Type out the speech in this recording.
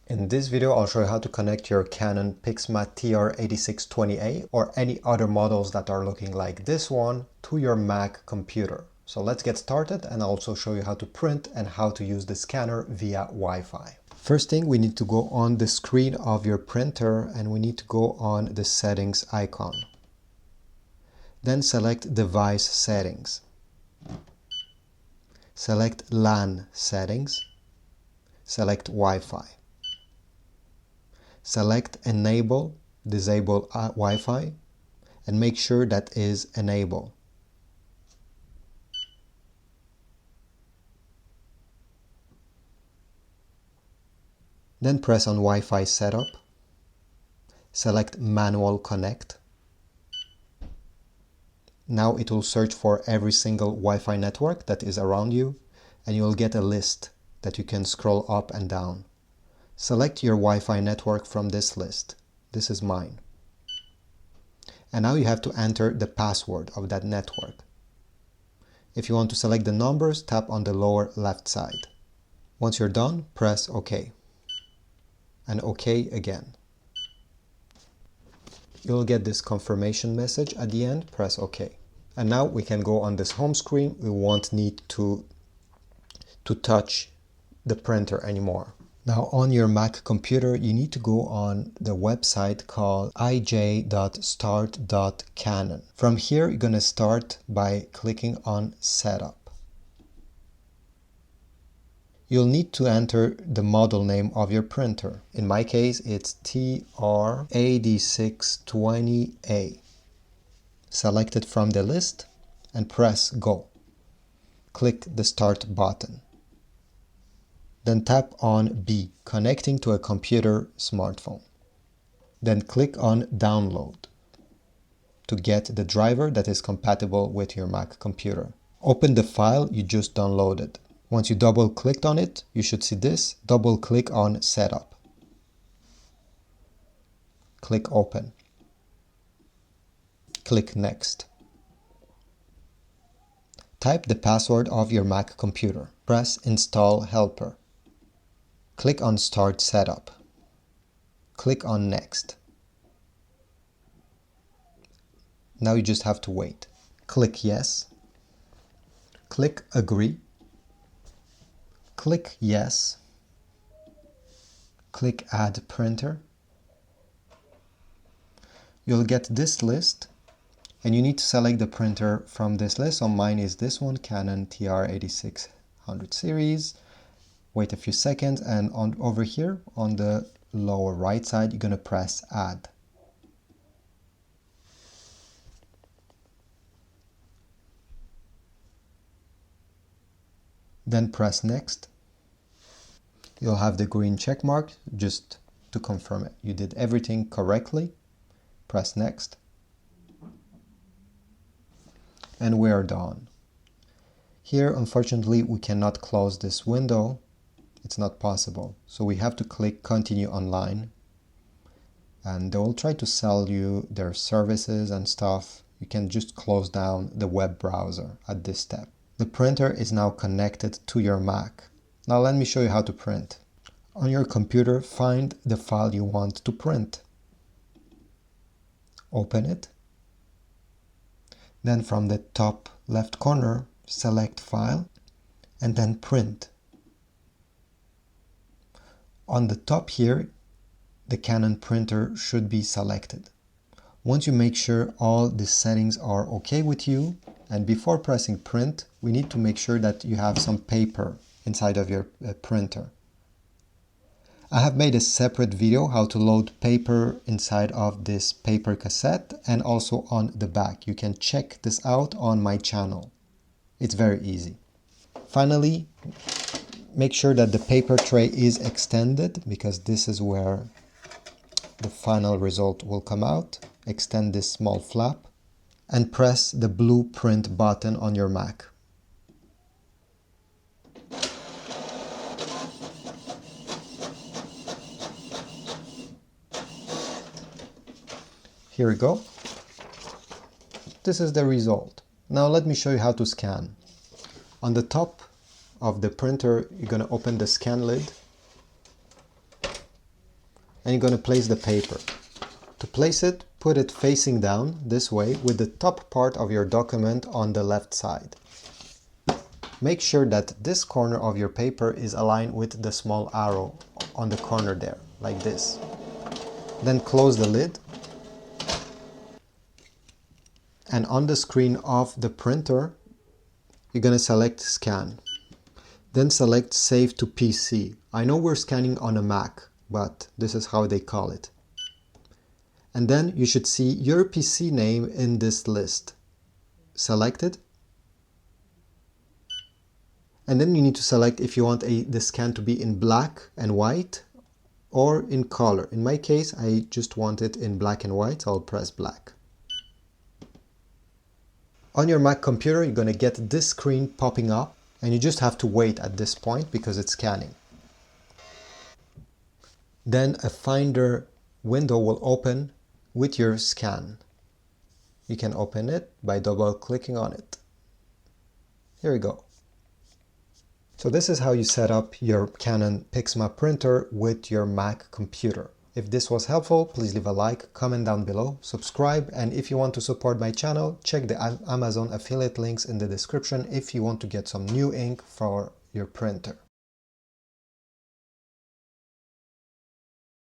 In this video, I'll show you how to connect your Canon Pixma TR8620a or any other models that are looking like this one to your Mac computer. So let's get started, and I'll also show you how to print and how to use the scanner via Wi-Fi. First thing, we need to go on the screen of your printer and we need to go on the settings icon. Then select device settings. Select LAN settings. Select Wi-Fi. Select Enable, Disable Wi-Fi, and make sure that is Enable. Then press on Wi-Fi Setup. Select Manual Connect. Now it will search for every single Wi-Fi network that is around you, and you will get a list that you can scroll up and down. Select your Wi-Fi network from this list. This is mine. And now you have to enter the password of that network. If you want to select the numbers, tap on the lower left side. Once you're done, press OK. And OK again. You'll get this confirmation message at the end. Press OK. And now we can go on this home screen. We won't need to touch the printer anymore. Now on your Mac computer, you need to go on the website called ij.start.canon. From here, you're going to start by clicking on Setup. You'll need to enter the model name of your printer. In my case, it's TR8620a. Select it from the list and press Go. Click the Start button. Then tap on B, connecting to a computer smartphone. Then click on Download to get the driver that is compatible with your Mac computer. Open the file you just downloaded. Once you double-clicked on it, you should see this. Double-click on Setup. Click Open. Click Next. Type the password of your Mac computer. Press Install Helper. Click on Start Setup. Click on Next. Now you just have to wait. Click Yes. Click Agree. Click Yes. Click Add Printer. You'll get this list, and you need to select the printer from this list. So mine is this one, Canon TR8600 series. Wait a few seconds, and over here on the lower right side, you're going to press Add. Then press Next. You'll have the green check mark just to confirm it. You did everything correctly. Press Next. And we are done. Here, unfortunately, we cannot close this window. It's not possible. So we have to click Continue Online. And they will try to sell you their services and stuff. You can just close down the web browser at this step. The printer is now connected to your Mac. Now let me show you how to print. On your computer, find the file you want to print. Open it. Then from the top left corner, select File and then Print. On the top here, the Canon printer should be selected. Once you make sure all the settings are okay with you, and before pressing Print, we need to make sure that you have some paper inside of your printer. I have made a separate video how to load paper inside of this paper cassette and also on the back. You can check this out on my channel. It's very easy. Finally, make sure that the paper tray is extended, because this is where the final result will come out. Extend this small flap and press the blue print button on your Mac. Here we go. This is the result. Now let me show you how to scan. On the top of the printer, you're going to open the scan lid and you're going to place the paper. To place it, put it facing down this way with the top part of your document on the left side. Make sure that this corner of your paper is aligned with the small arrow on the corner there, like this. Then close the lid. And on the screen of the printer, you're going to select Scan. Then select Save to PC. I know we're scanning on a Mac, but this is how they call it. And then you should see your PC name in this list. Select it. And then you need to select if you want the scan to be in black and white or in color. In my case, I just want it in black and white, so I'll press black. On your Mac computer, you're going to get this screen popping up, and you just have to wait at this point because it's scanning. Then a Finder window will open with your scan. You can open it by double-clicking on it. Here we go. So this is how you set up your Canon Pixma printer with your Mac computer. If this was helpful, please leave a like, comment down below, subscribe, and if you want to support my channel, check the Amazon affiliate links in the description if you want to get some new ink for your printer.